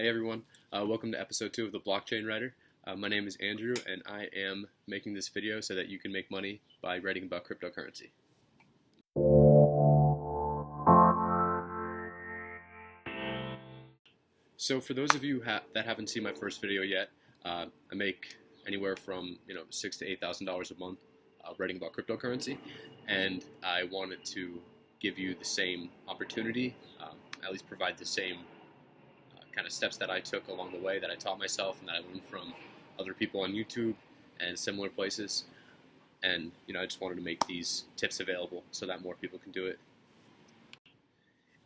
Hey everyone, welcome to episode 2 of the Blockchain Writer. My name is Andrew and I am making this video so that you can make money by writing about cryptocurrency. So for those of you that haven't seen my first video yet, I make anywhere from $6,000 to $8,000 a month writing about cryptocurrency, and I wanted to give you the same opportunity, at least provide the same kind of steps that I took along the way, that I taught myself and that I learned from other people on YouTube and similar places. And I just wanted to make these tips available so that more people can do it.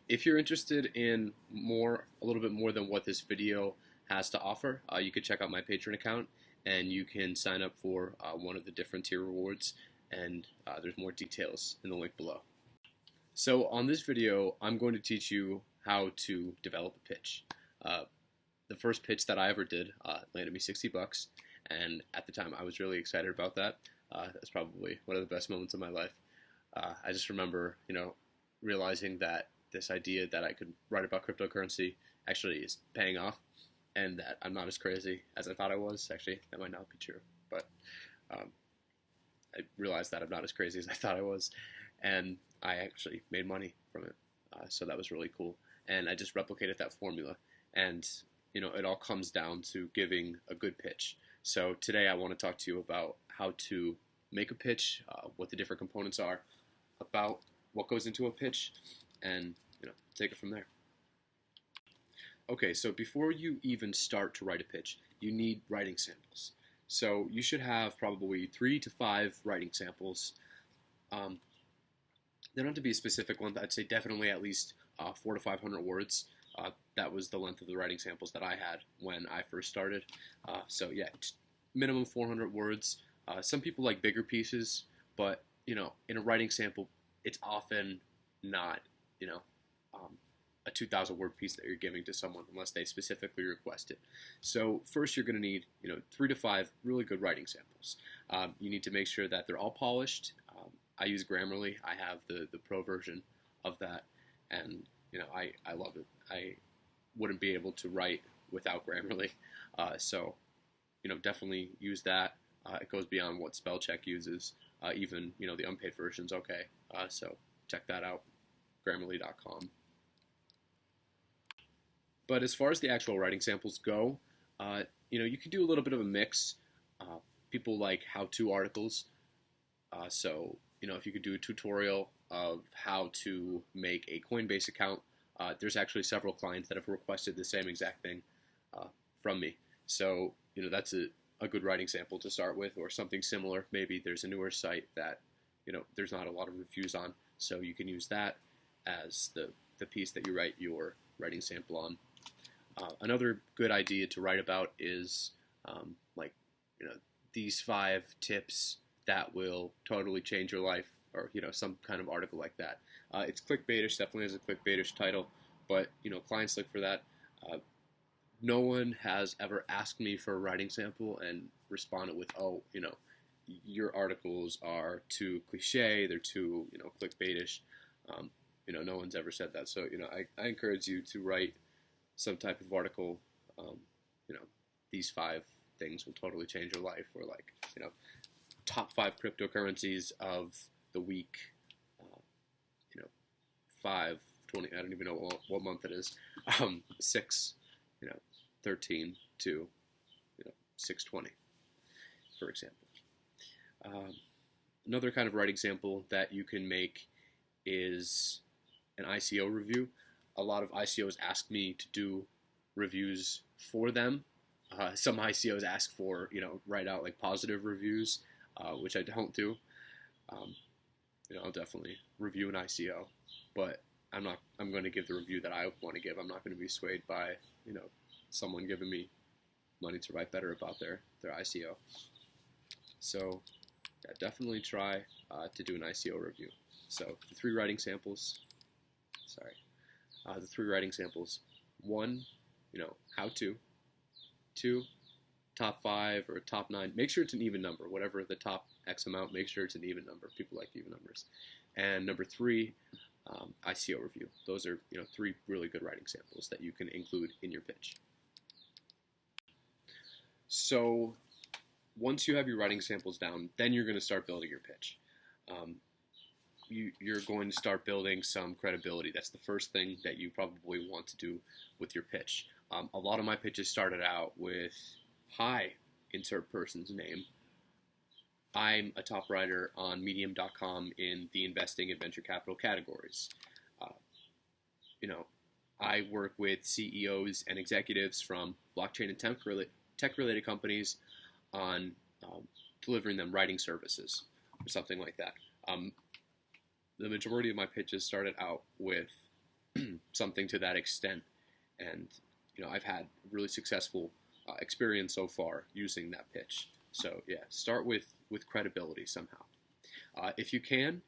If you're interested in a little bit more than what this video has to offer, you could check out my Patreon account and you can sign up for one of the different tier rewards, and there's more details in the link below. So on this video, I'm going to teach you how to develop a pitch. The first pitch that I ever did landed me $60, and at the time I was really excited about that. That's probably one of the best moments of my life. I just remember, realizing that this idea that I could write about cryptocurrency actually is paying off, and that I'm not as crazy as I thought I was. Actually, that might not be true, but I realized that I'm not as crazy as I thought I was, and I actually made money from it. So that was really cool, and I just replicated that formula. And, it all comes down to giving a good pitch. So today I want to talk to you about how to make a pitch, what the different components are, about what goes into a pitch, and, take it from there. Okay, so before you even start to write a pitch, you need writing samples. So you should have probably 3 to 5 writing samples. They don't have to be a specific one. I'd say definitely at least 400 to 500 words. That was the length of the writing samples that I had when I first started. So yeah, minimum 400 words. Some people like bigger pieces, but in a writing sample, it's often not a 2,000 word piece that you're giving to someone unless they specifically request it. So first you're going to need 3 to 5 really good writing samples. You need to make sure that they're all polished. I use Grammarly. I have the pro version of that, and I love it. I wouldn't be able to write without Grammarly, so definitely use that. It goes beyond what Spellcheck uses. Even the unpaid version's okay. So check that out, Grammarly.com. But as far as the actual writing samples go, you can do a little bit of a mix. People like how-to articles. So if you could do a tutorial of how to make a Coinbase account, there's actually several clients that have requested the same exact thing from me. So that's a good writing sample to start with, or something similar. Maybe there's a newer site that there's not a lot of reviews on, so you can use that as the piece that you write your writing sample on. Another good idea to write about is these 5 tips that will totally change your life, or some kind of article like that. It's clickbaitish, definitely has a clickbaitish title, but clients look for that. No one has ever asked me for a writing sample and responded with, oh, your articles are too cliche, they're too clickbaitish. No one's ever said that. So I encourage you to write some type of article. These 5 things will totally change your life, or top 5 cryptocurrencies of the week, 5/20, I don't even know what month it is, 6, 13 to 6/20, for example. Another kind of writing sample that you can make is an ICO review. A lot of ICOs ask me to do reviews for them. Some ICOs ask for, write out positive reviews, which I don't do. I'll definitely review an ICO, but I'm going to give the review that I want to give. I'm not going to be swayed by, someone giving me money to write better about their ICO. So yeah, definitely try to do an ICO review. So the 3 writing samples, the 3 writing samples. 1, how to. 2, top 5 or top 9. Make sure it's an even number. Whatever the top X amount, make sure it's an even number. People like even numbers. And number 3, ICO review. Those are 3 really good writing samples that you can include in your pitch. So once you have your writing samples down, then you're going to start building your pitch. You're going to start building some credibility. That's the first thing that you probably want to do with your pitch. A lot of my pitches started out with, "Hi, insert person's name. I'm a top writer on Medium.com in the investing and venture capital categories. Uh, you know, I work with CEOs and executives from blockchain and tech-related companies on delivering them writing services," or something like that. The majority of my pitches started out with something to that extent, and I've had really successful experience so far using that pitch. So yeah, start with credibility somehow. If you can,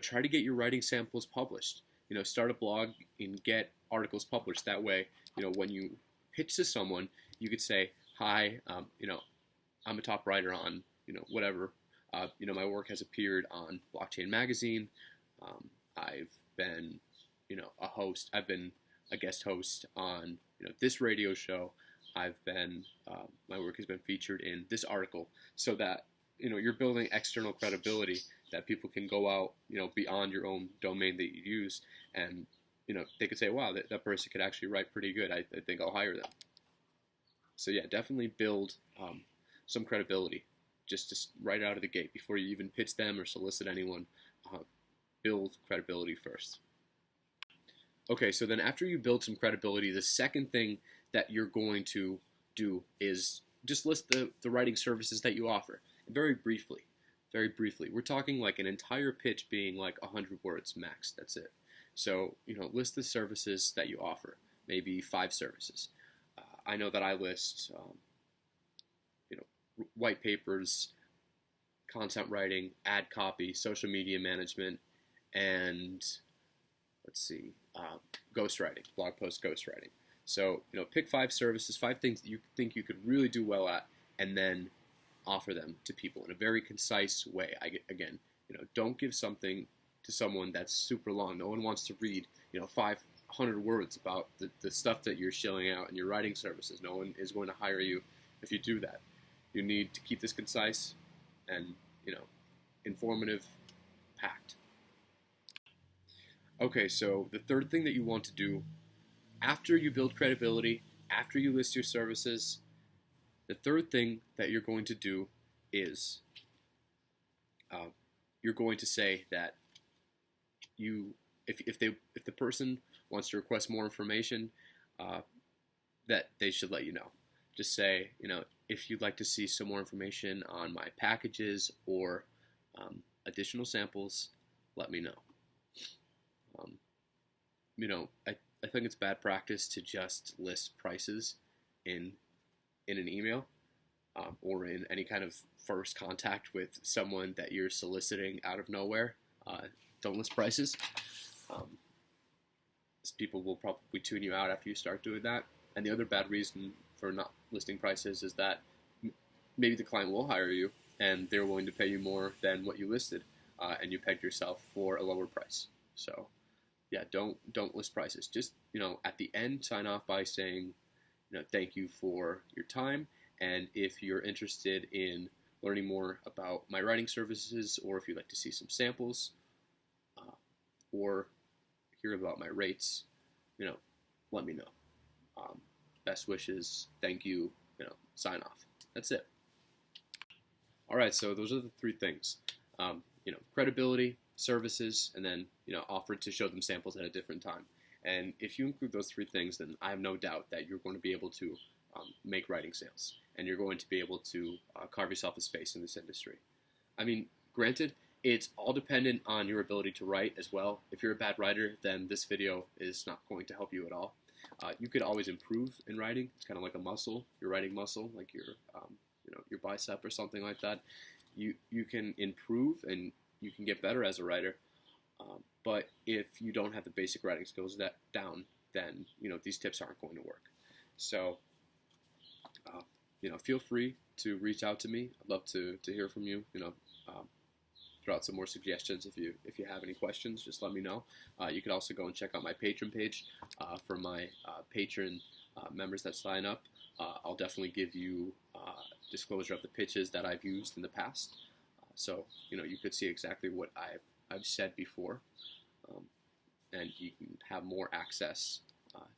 try to get your writing samples published. Start a blog and get articles published. That way, when you pitch to someone, you could say, "Hi, I'm a top writer on whatever. My work has appeared on Blockchain Magazine. I've been a host. I've been a guest host on this radio show. I've been my work has been featured in this article," so that you're building external credibility that people can go out beyond your own domain that you use, and they could say, "Wow, that person could actually write pretty good. I think I'll hire them." So yeah, definitely build some credibility just right out of the gate before you even pitch them or solicit anyone. Build credibility first. Okay, so then after you build some credibility, the second thing that you're going to do is just list the writing services that you offer. Very briefly. We're talking like an entire pitch being like 100 words max. That's it. So, list the services that you offer. Maybe 5 services. I know that I list, white papers, content writing, ad copy, social media management, and ghostwriting, blog post ghostwriting. So, pick 5 services, 5 things that you think you could really do well at, and then offer them to people in a very concise way. Again, don't give something to someone that's super long. No one wants to read, 500 words about the stuff that you're shilling out in your writing services. No one is going to hire you if you do that. You need to keep this concise and, informative, packed. Okay, so the third thing that you want to do after you build credibility, after you list your services, the third thing that you're going to do is you're going to say that if the person wants to request more information, that they should let you know. Just say, if you'd like to see some more information on my packages or additional samples, let me know. I think it's bad practice to just list prices in an email or in any kind of first contact with someone that you're soliciting out of nowhere. Don't list prices. People will probably tune you out after you start doing that. And the other bad reason for not listing prices is that maybe the client will hire you and they're willing to pay you more than what you listed, and you pegged yourself for a lower price. So yeah, don't list prices. Just, at the end, sign off by saying, thank you for your time, and if you're interested in learning more about my writing services, or if you'd like to see some samples, or hear about my rates, let me know. Best wishes, thank you, sign off. That's it. All right, so those are the 3 things. Credibility, services, and then, offer to show them samples at a different time. And if you include those 3 things, then I have no doubt that you're going to be able to make writing sales, and you're going to be able to carve yourself a space in this industry. I mean, granted, it's all dependent on your ability to write as well. If you're a bad writer, then this video is not going to help you at all. You could always improve in writing. It's kind of like a muscle, your writing muscle, like your bicep or something like that. You can improve and you can get better as a writer. But if you don't have the basic writing skills down, then these tips aren't going to work. So feel free to reach out to me. I'd love to hear from you. Throw out some more suggestions if you have any questions. Just let me know. You can also go and check out my Patreon page for my Patreon members that sign up. I'll definitely give you disclosure of the pitches that I've used in the past. So you could see exactly what I've said before, and you can have more access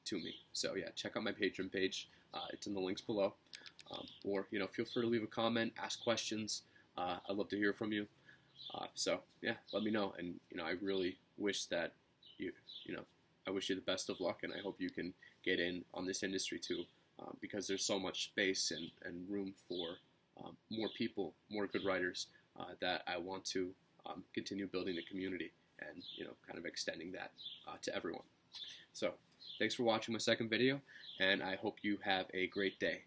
to me. So yeah, check out my Patreon page. It's in the links below. Or feel free to leave a comment, ask questions. I'd love to hear from you. So yeah, let me know. And I really wish that I wish you the best of luck, and I hope you can get in on this industry too, because there's so much space and room for more people, more good writers, that I want to continue building the community and kind of extending that to everyone. So thanks for watching my second video, and I hope you have a great day.